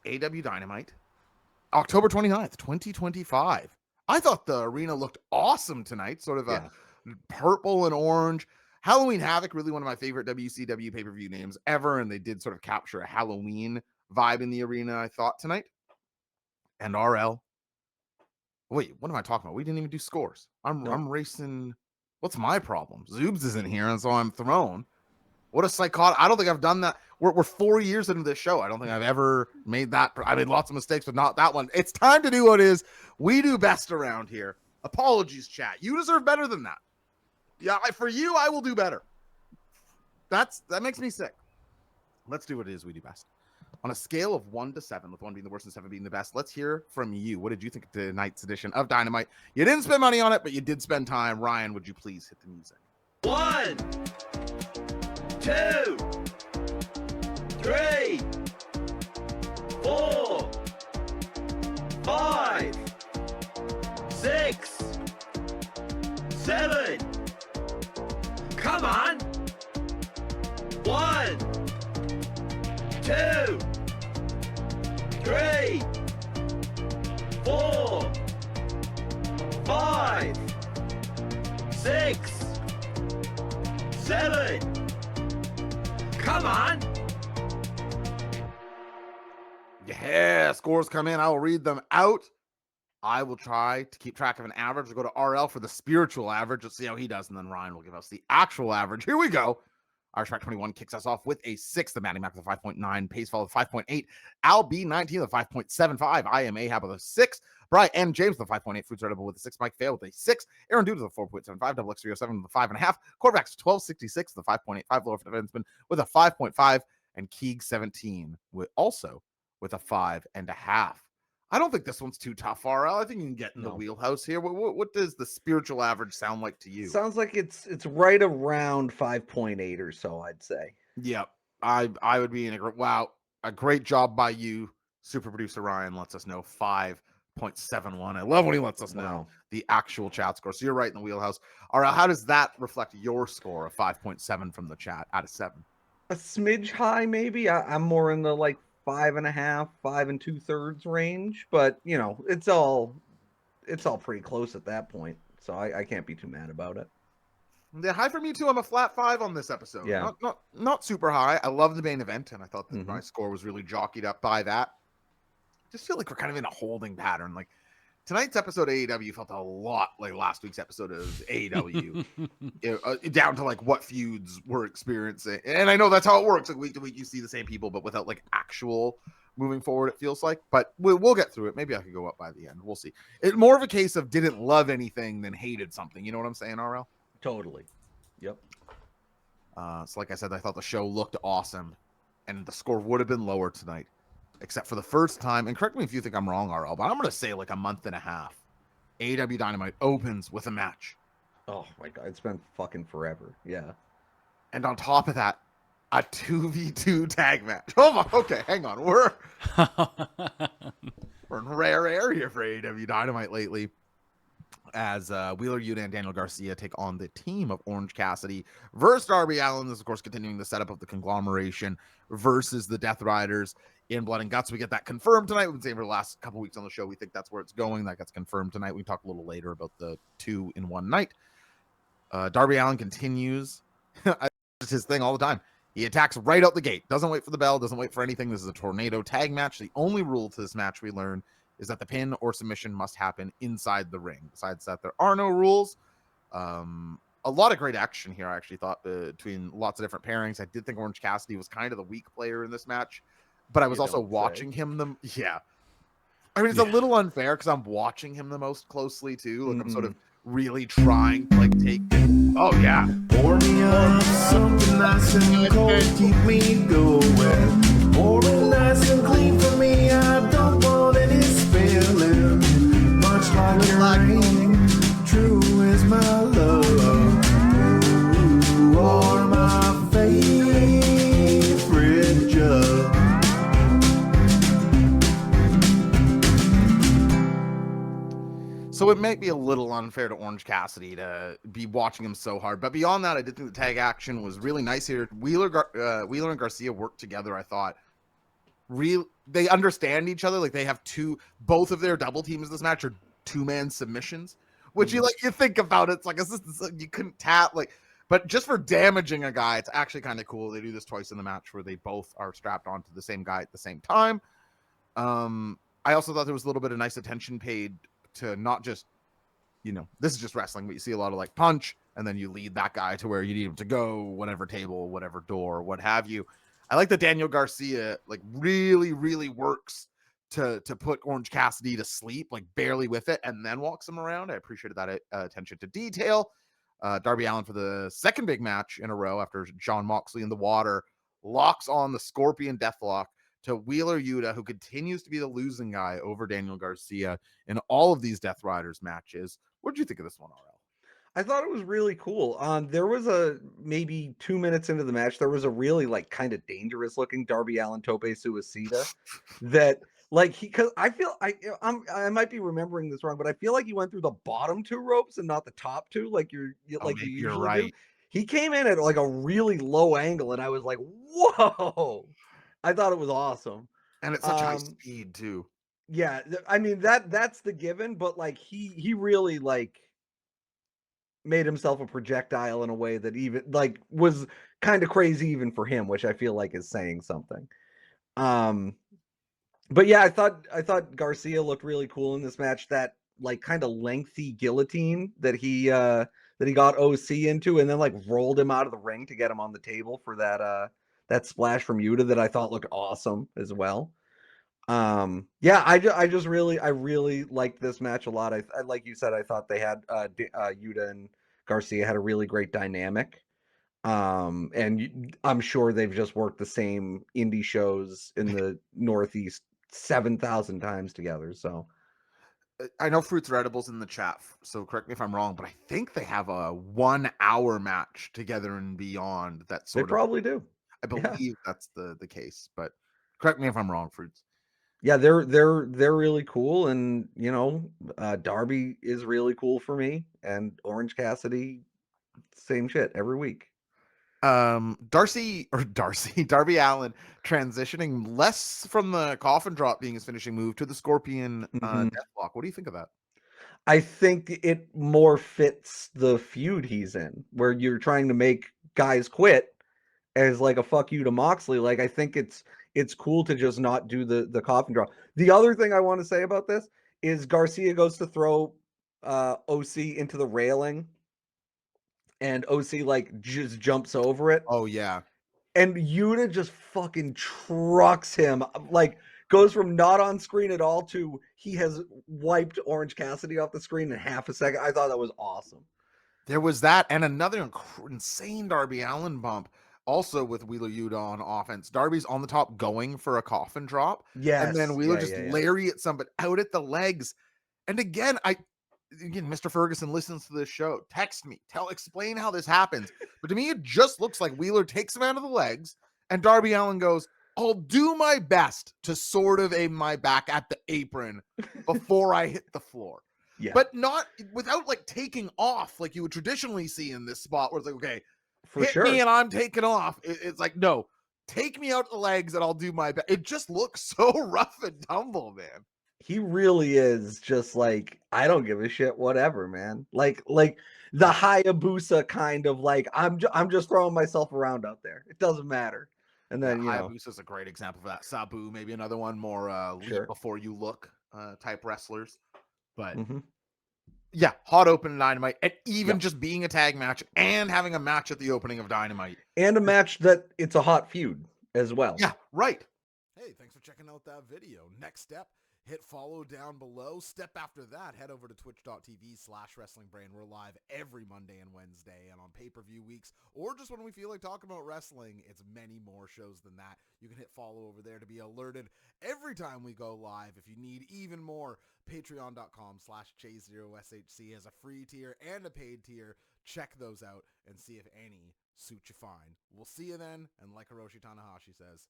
AEW Dynamite, October 29th, 2025. I thought the arena looked awesome tonight, sort of a purple and orange. Halloween Havoc, really one of my favorite WCW pay-per-view names ever, and they did sort of capture a Halloween vibe in the arena, I thought, tonight. And RL. Wait, what am I talking about? We didn't even do scores. I'm racing. What's my problem? Zoobs isn't here, and so I'm thrown. What a psychotic. I don't think I've done that. We're 4 years into this show. I don't think I've ever made that. I made lots of mistakes, but not that one. It's time to do what is we do best around here. Apologies, chat. You deserve better than that. Yeah, for you, I will do better. That makes me sick. Let's do what it is we do best. On a scale of 1 to 7, with 1 being the worst and 7 being the best, let's hear from you. What did you think of tonight's edition of Dynamite? You didn't spend money on it, but you did spend time. Ryan, would you please hit the music? 1, 2, 3, 4, 5, 6, 7. Come on. 1, 2, 3, 4, 5, 6, 7. Come on. Yeah, scores come in. I will read them out. I will try to keep track of an average. We'll go to RL for the spiritual average. Let's see how he does. And then Ryan will give us the actual average. Here we go. Irish Pack 21 kicks us off with a 6. The Matty Mac with a 5.9. Pace Fall with 5.8. Al B19 with a 5.75. I am Ahab with a 6. Brian and James with a 5.8. Fruits Edible with a 6. Mike Fail with a 6. Aaron Dude with a 4.75. Double X307 with a 5.5. Corvax 1266 with a 5.85. Lower for defenseman with a 5.5. And Keeg 17 with a 5.5. I don't think this one's too tough, RL. I think you can get in the wheelhouse here. What does the spiritual average sound like to you? Sounds like it's right around 5.8 or so, I'd say. Yep. I would be in a great job by you. Super producer Ryan lets us know 5.71. I love when he lets us know the actual chat score. So you're right in the wheelhouse. RL, how does that reflect your score of 5.7 from the chat out of 7? A smidge high, maybe. I'm more in the 5.5, 5 2/3 range, but it's all pretty close at that point, so I can't be too mad about it. Yeah, high for me too. I'm a flat 5 on this episode. Yeah, not super high. I love the main event, and I thought that my score was really jockeyed up by that. Just feel like we're kind of in a holding pattern. Like tonight's episode of AEW felt a lot like last week's episode of AEW, down to what feuds we're experiencing. And I know that's how it works. Like week to week, you see the same people, but without actual moving forward, it feels like. But we'll get through it. Maybe I could go up by the end. We'll see. It's more of a case of didn't love anything than hated something. You know what I'm saying, RL? Totally. Yep. So like I said, I thought the show looked awesome, and the score would have been lower tonight, except for the first time. And correct me if you think I'm wrong, RL, but I'm going to say a month and a half. AEW Dynamite opens with a match. Oh my God, it's been fucking forever. Yeah. And on top of that, a 2v2 tag match. Oh, okay, hang on. We're in rare air here for AEW Dynamite lately, as Wheeler Yuta and Daniel Garcia take on the team of Orange Cassidy versus Darby Allin. This is, of course, continuing the setup of the conglomeration versus the Death Riders in Blood and Guts. We get that confirmed tonight. We've been saying for the last couple weeks on the show, we think that's where it's going. That gets confirmed tonight. We can talk a little later about the 2 in 1 night. Darby Allin continues his thing all the time. He attacks right out the gate. Doesn't wait for the bell. Doesn't wait for anything. This is a tornado tag match. The only rule to this match we learn is that the pin or submission must happen inside the ring. Besides that, there are no rules. A lot of great action here, I actually thought, between lots of different pairings. I did think Orange Cassidy was kind of the weak player in this match, but I was also watching him. Yeah. I mean, it's a little unfair because I'm watching him the most closely, too. I'm sort of really trying to take it. Oh, yeah. Pour me up something nice and cold, keep me going. Pour it nice and clean for me, I don't want any spilling. Much like your rain, true is my love. You are my favorite judge. So it might be a little unfair to Orange Cassidy to be watching him so hard. But beyond that, I did think the tag action was really nice here. Wheeler and Garcia worked together, I thought. they understand each other. Like they have both of their double teams this match are 2-man submissions, which you think about it, it's like, you couldn't tap but just for damaging a guy, it's actually kind of cool. They do this twice in the match where they both are strapped onto the same guy at the same time. I also thought there was a little bit of nice attention paid to not just, this is just wrestling, but you see a lot of punch, and then you lead that guy to where you need him to go, whatever table, whatever door, what have you. I like that Daniel Garcia really, really works to put Orange Cassidy to sleep, barely with it, and then walks him around. I appreciated that attention to detail. Darby Allin, for the second big match in a row after Jon Moxley in the water, locks on the Scorpion Deathlock to Wheeler Yuta, who continues to be the losing guy over Daniel Garcia in all of these Death Riders matches. What did you think of this one, RL? I thought it was really cool. There was maybe 2 minutes into the match, there was a really kind of dangerous looking Darby Allin Tope Suicida that because I might be remembering this wrong, but I feel like he went through the bottom 2 ropes and not the top 2, like you Maybe you're usually right. do. He came in at a really low angle, and I was like, whoa! I thought it was awesome. And it's such high speed too. Yeah, I mean that's the given, but he really made himself a projectile in a way that even was kind of crazy even for him, which I feel like is saying something. But yeah, I thought Garcia looked really cool in this match. That kind of lengthy guillotine that he got OC into, and then rolled him out of the ring to get him on the table for that splash from Yuta that I thought looked awesome as well. Yeah, I really liked this match a lot. I like you said, I thought they had Yuta and Garcia had a really great dynamic. And I'm sure they've just worked the same indie shows in the Northeast 7,000 times together. So I know Fruits are Edibles in the chat, so correct me if I'm wrong, but I think they have a 1 hour match together and beyond. That they sort of, probably do. I Yeah. believe that's the case, but correct me if I'm wrong, Fruits. Yeah, they're really cool, and Darby is really cool for me, and Orange Cassidy, same shit every week. Darby Allin transitioning less from the coffin drop being his finishing move to the Scorpion Deathlock. What do you think of that? I think it more fits the feud he's in, where you're trying to make guys quit as a fuck you to Moxley. I think it's cool to just not do the coffin drop. The other thing I want to say about this is Garcia goes to throw OC into the railing, and OC just jumps over it. Oh yeah. And Yuta just fucking trucks him. Goes from not on screen at all to he has wiped Orange Cassidy off the screen in half a second. I thought that was awesome. There was that, and another insane Darby Allin bump, also with Wheeler Yuta on offense. Darby's on the top going for a coffin drop. Yes. And then Wheeler lariats somebody out at the legs. And again, Mr. Ferguson listens to this show. Text me. Explain how this happens. But to me, it just looks like Wheeler takes him out of the legs, and Darby Allin goes, I'll do my best to sort of aim my back at the apron before I hit the floor. Yeah. But not without taking off like you would traditionally see in this spot where it's okay, for hit me and I'm taking off. It's no, take me out the legs and I'll do my best. It just looks so rough and tumble, man. He really is just I don't give a shit, whatever, man. Like the Hayabusa kind of I'm just throwing myself around out there. It doesn't matter. And then Hayabusa is a great example of that. Sabu, maybe another one, more leap before you look type wrestlers. But yeah, hot open Dynamite, and even just being a tag match and having a match at the opening of Dynamite. And a match that it's a hot feud as well. Yeah, right. Hey, thanks for checking out that video. Next step, hit follow down below. Step after that, head over to twitch.tv/WrestlingBrain. We're live every Monday and Wednesday and on pay-per-view weeks, or just when we feel like talking about wrestling. It's many more shows than that. You can hit follow over there to be alerted every time we go live. If you need even more, patreon.com/J0SHC has a free tier and a paid tier. Check those out and see if any suit you fine. We'll see you then, and like Hiroshi Tanahashi says,